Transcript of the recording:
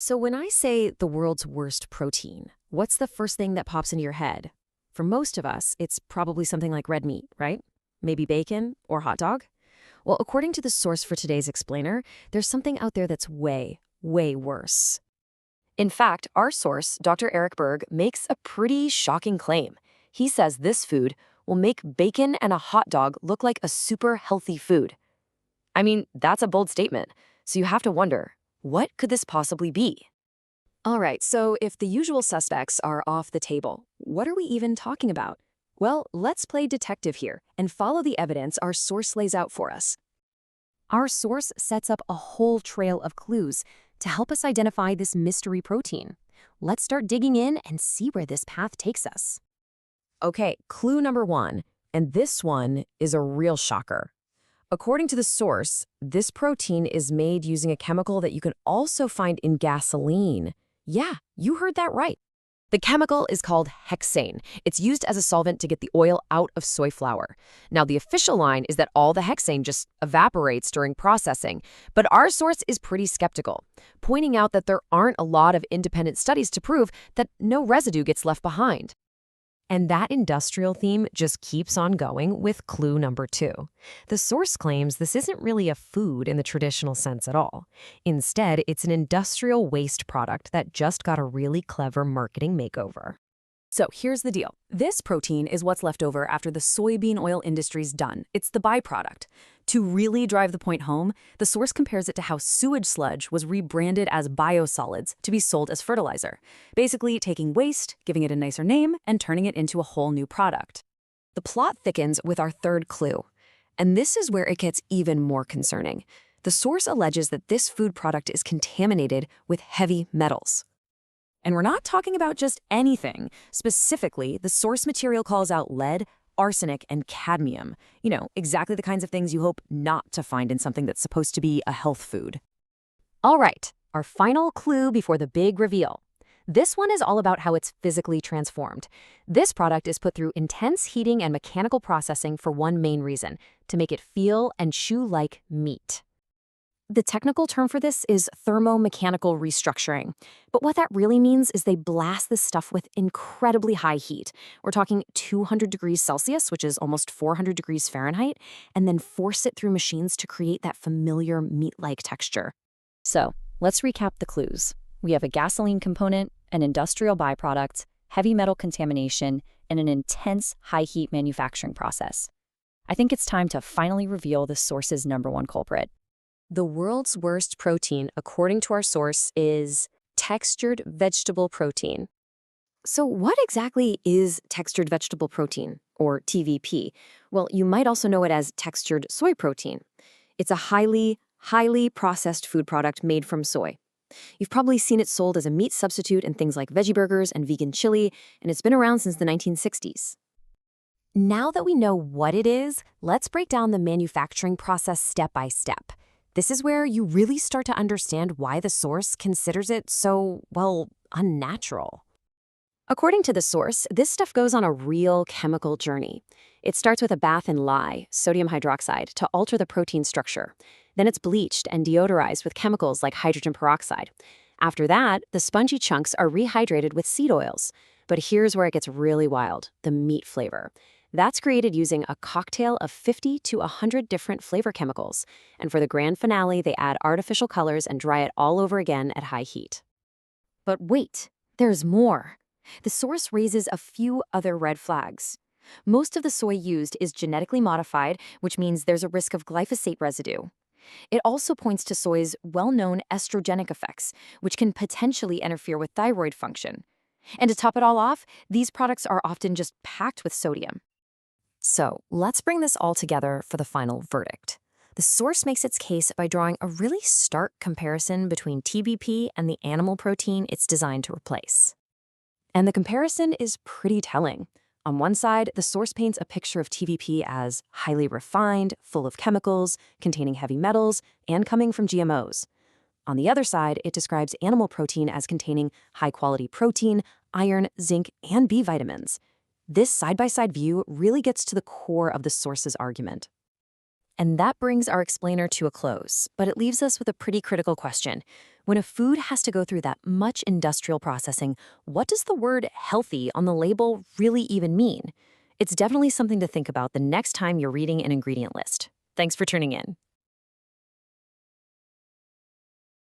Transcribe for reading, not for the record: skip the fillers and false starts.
So when I say the world's worst protein, what's the first thing that pops into your head? For most of us, it's probably something like red meat, right? Maybe bacon or hot dog? Well, according to the source for today's explainer, there's something out there that's way, way worse. In fact, our source, Dr. Berg, makes a pretty shocking claim. He says this food will make bacon and a hot dog look like a super healthy food. I mean, that's a bold statement. So you have to wonder, what could this possibly be? All right, so if the usual suspects are off the table, what are we even talking about? Well, let's play detective here and follow the evidence our source lays out for us. Our source sets up a whole trail of clues to help us identify this mystery protein. Let's start digging in and see where this path takes us. Okay, clue number one, and this one is a real shocker. According to the source, this protein is made using a chemical that you can also find in gasoline. Yeah, you heard that right. The chemical is called hexane. It's used as a solvent to get the oil out of soy flour. Now, the official line is that all the hexane just evaporates during processing, but our source is pretty skeptical, pointing out that there aren't a lot of independent studies to prove that no residue gets left behind. And that industrial theme just keeps on going with clue number two. The source claims this isn't really a food in the traditional sense at all. Instead, it's an industrial waste product that just got a really clever marketing makeover. So here's the deal. This protein is what's left over after the soybean oil industry's done. It's the byproduct. To really drive the point home, the source compares it to how sewage sludge was rebranded as biosolids to be sold as fertilizer, basically taking waste, giving it a nicer name, and turning it into a whole new product. The plot thickens with our third clue, and this is where it gets even more concerning. The source alleges that this food product is contaminated with heavy metals. And we're not talking about just anything. Specifically, the source material calls out lead, arsenic, and cadmium. You know, exactly the kinds of things you hope not to find in something that's supposed to be a health food. All right, our final clue before the big reveal. This one is all about how it's physically transformed. This product is put through intense heating and mechanical processing for one main reason, to make it feel and chew like meat. The technical term for this is thermomechanical restructuring. But what that really means is they blast this stuff with incredibly high heat. We're talking 200 degrees Celsius, which is almost 400 degrees Fahrenheit, and then force it through machines to create that familiar meat-like texture. So, let's recap the clues. We have a gasoline component, an industrial byproduct, heavy metal contamination, and an intense high-heat manufacturing process. I think it's time to finally reveal the source's number one culprit. The world's worst protein, according to our source, is textured vegetable protein. So what exactly is textured vegetable protein, or TVP? Well, you might also know it as textured soy protein. It's a highly processed food product made from soy. You've probably seen it sold as a meat substitute in things like veggie burgers and vegan chili, and it's been around since the 1960s. Now that we know what it is, let's break down the manufacturing process step by step. This is where you really start to understand why the source considers it so, well, unnatural. According to the source, this stuff goes on a real chemical journey. It starts with a bath in lye, sodium hydroxide, to alter the protein structure. Then it's bleached and deodorized with chemicals like hydrogen peroxide. After that, the spongy chunks are rehydrated with seed oils. But here's where it gets really wild, the meat flavor. That's created using a cocktail of 50 to 100 different flavor chemicals. And for the grand finale, they add artificial colors and dry it all over again at high heat. But wait, there's more. The source raises a few other red flags. Most of the soy used is genetically modified, which means there's a risk of glyphosate residue. It also points to soy's well-known estrogenic effects, which can potentially interfere with thyroid function. And to top it all off, these products are often just packed with sodium. So let's bring this all together for the final verdict. The source makes its case by drawing a really stark comparison between TVP and the animal protein it's designed to replace. And the comparison is pretty telling. On one side, the source paints a picture of TVP as highly refined, full of chemicals, containing heavy metals, and coming from GMOs. On the other side, it describes animal protein as containing high-quality protein, iron, zinc, and B vitamins. This side-by-side view really gets to the core of the source's argument. And that brings our explainer to a close, but it leaves us with a pretty critical question. When a food has to go through that much industrial processing, what does the word healthy on the label really even mean? It's definitely something to think about the next time you're reading an ingredient list. Thanks for tuning in.